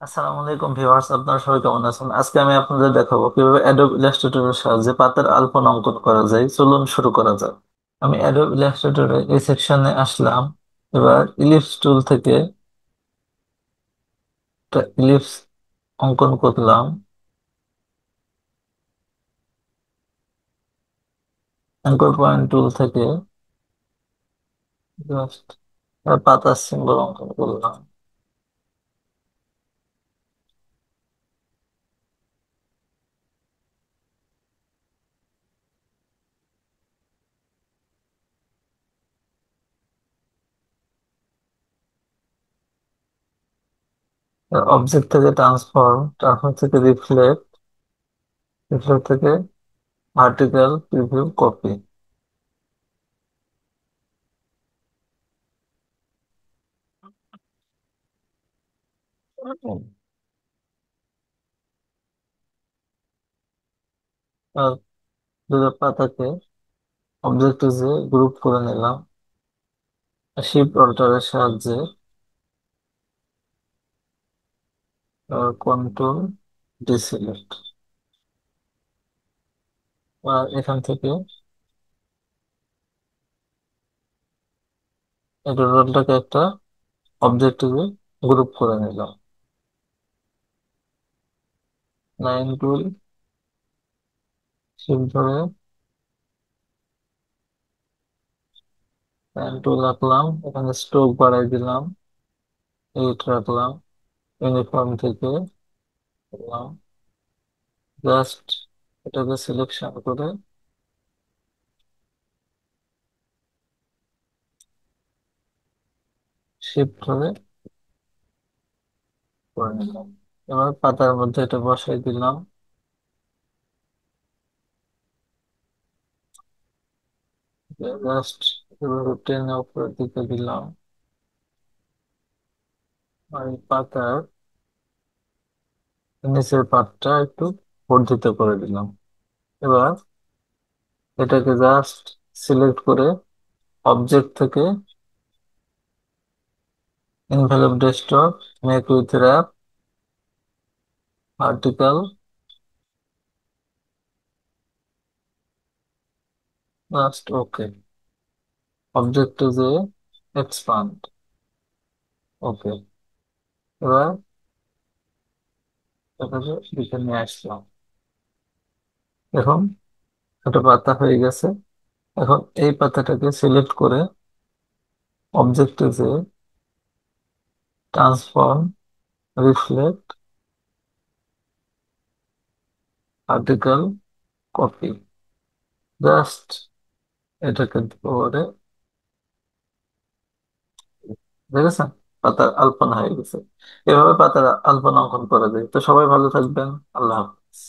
আসসালামু আলাইকুম ভিউয়ার্স, আপনারা সবাই কেমন আছেন? আজকে আমি আপনাদের দেখাবো কিভাবে অ্যাডোব ইলাস্ট্রেটরের সাহায্যে পাতার আলপনা অঙ্কন করা যায়। চলুন শুরু করা যাক। আমি অ্যাডোব ইলাস্ট্রেটরে এই সেকশনে আসলাম। এবার ইলিপস টুল থেকে একটা ইলিপস অঙ্কন করলাম। অ্যাঙ্কর পয়েন্ট টুল থেকে জাস্ট পাতার সিম্বল অঙ্কন করলাম। অবজেক্ট থেকে ট্রান্সফর্ম, ট্রান্সফর্ম থেকে রিফ্লেক্ট, রিফ্লেক্ট থেকে ভার্টিক্যাল প্রিভিউ কপি। আর দুটো পাতাকে অবজেক্টে যে গ্রুপ করে নিলাম শিফট অল্টারের সাহায্যে। Control deselect. আর এখান থেকে এই টোটালটাকে একটা অবজেক্টিভে গ্রুপ করে নিলাম। লাইন টুল, শিফট ধরে লাইন টুল রাখলাম, এখানে স্ট্রোক বাড়াই দিলাম, এইট রাখলাম, ইউনিফর্ম থেকে করলাম, জাস্ট এটাকে সিলেকশন করে শিফট ধরে করে নিলাম। এবার পাতার মধ্যে এটা বসাই দিলাম। জাস্ট এভাবে টেনে উপরের দিকে দিলাম। আর এই পাতার নিচের পাতটা একটু বর্ধিত করে দিলাম। এবার এটাকে জাস্ট সিলেক্ট করে অবজেক্ট থেকে envelope desktop, make with wrap, vertical, just okay. অবজেক্টে যে এক্সপান্ড, ওকে। এবার এটাকে দিকে নিয়ে আসলাম। এখন একটা পাতা হয়ে গেছে। এখন এই পাতাটাকে সিলেক্ট করে অবজেক্টে যে transform, reflect, vertical, copy, just এটাকে করে দেখেছেন পাতার আলপনা হয়ে গেছে। এভাবে পাতার আলপনা অঙ্কন করা যায়। তো সবাই ভালো থাকবেন। আল্লাহ হাফেজ।